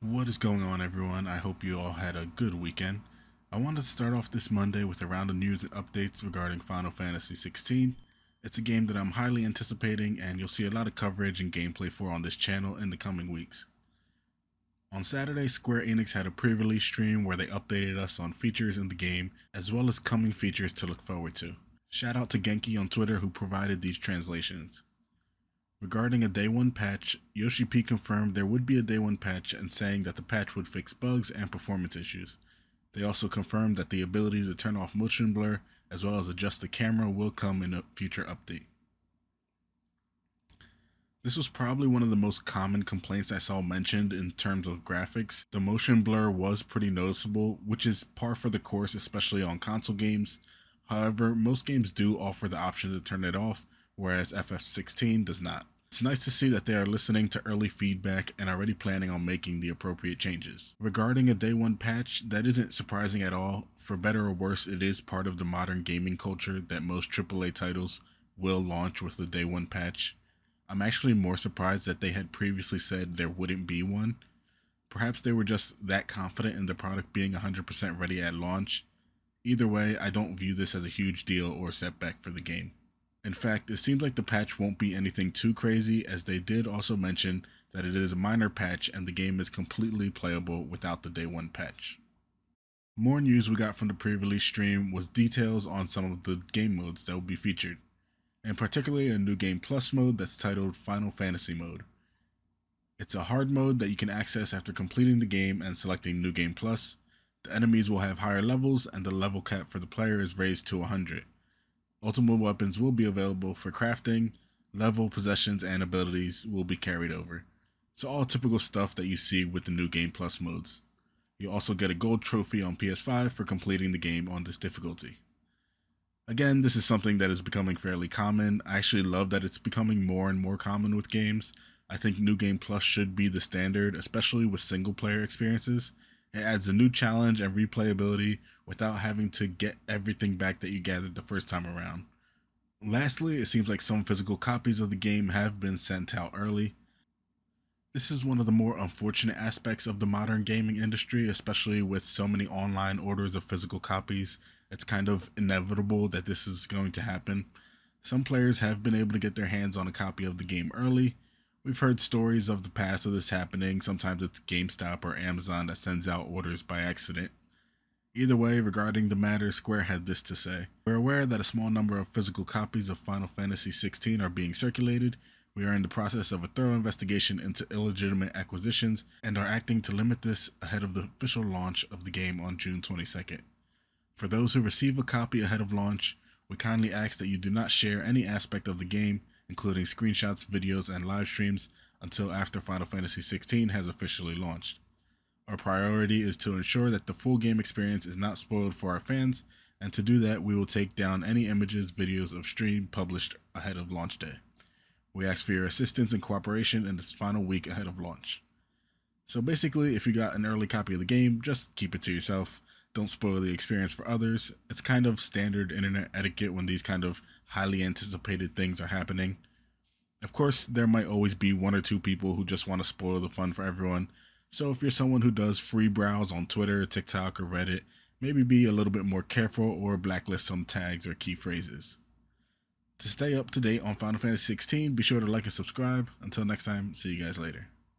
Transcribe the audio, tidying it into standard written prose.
What is going on, everyone? I hope you all had a good weekend. I wanted to start off this Monday with a round of news and updates regarding Final Fantasy XVI. It's a game that I'm highly anticipating, and you'll see a lot of coverage and gameplay for on this channel in the coming weeks. On Saturday, Square Enix had a pre-release stream where they updated us on features in the game, as well as coming features to look forward to. Shout out to Genki on Twitter who provided these translations. Regarding a Day 1 patch, Yoshi P confirmed there would be a Day 1 patch and saying that the patch would fix bugs and performance issues. They also confirmed that the ability to turn off motion blur as well as adjust the camera will come in a future update. This was probably one of the most common complaints I saw mentioned in terms of graphics. The motion blur was pretty noticeable, which is par for the course, especially on console games. However, most games do offer the option to turn it off, whereas FF16 does not. It's nice to see that they are listening to early feedback and already planning on making the appropriate changes. Regarding a Day 1 patch, that isn't surprising at all. For better or worse, it is part of the modern gaming culture that most AAA titles will launch with the Day 1 patch. I'm actually more surprised that they had previously said there wouldn't be one. Perhaps they were just that confident in the product being 100% ready at launch. Either way, I don't view this as a huge deal or setback for the game. In fact, it seems like the patch won't be anything too crazy, as they did also mention that it is a minor patch and the game is completely playable without the Day 1 patch. More news we got from the pre-release stream was details on some of the game modes that will be featured, and particularly a new Game Plus mode that's titled Final Fantasy Mode. It's a hard mode that you can access after completing the game and selecting New Game Plus. The enemies will have higher levels and the level cap for the player is raised to 100. Ultimate weapons will be available for crafting, level, possessions, and abilities will be carried over. So all typical stuff that you see with the new Game Plus modes. You'll also get a gold trophy on PS5 for completing the game on this difficulty. Again, this is something that is becoming fairly common. I actually love that it's becoming more and more common with games. I think New Game Plus should be the standard, especially with single player experiences. It adds a new challenge and replayability without having to get everything back that you gathered the first time around. Lastly, it seems like some physical copies of the game have been sent out early. This is one of the more unfortunate aspects of the modern gaming industry, especially with so many online orders of physical copies. It's kind of inevitable that this is going to happen. Some players have been able to get their hands on a copy of the game early. We've heard stories of the past of this happening. Sometimes it's GameStop or Amazon that sends out orders by accident. Either way, regarding the matter, Square had this to say. We're aware that a small number of physical copies of Final Fantasy XVI are being circulated. We are in the process of a thorough investigation into illegitimate acquisitions and are acting to limit this ahead of the official launch of the game on June 22nd. For those who receive a copy ahead of launch, we kindly ask that you do not share any aspect of the game, including screenshots, videos, and live streams, until after Final Fantasy XVI has officially launched. Our priority is to ensure that the full game experience is not spoiled for our fans, and to do that, we will take down any images, videos of stream published ahead of launch day. We ask for your assistance and cooperation in this final week ahead of launch. So basically, if you got an early copy of the game, just keep it to yourself. Don't spoil the experience for others. It's kind of standard internet etiquette when these kind of highly anticipated things are happening. Of course, there might always be one or two people who just want to spoil the fun for everyone. So if you're someone who does free browse on Twitter, TikTok, or Reddit, maybe be a little bit more careful or blacklist some tags or key phrases. To stay up to date on Final Fantasy XVI, be sure to like and subscribe. Until next time, see you guys later.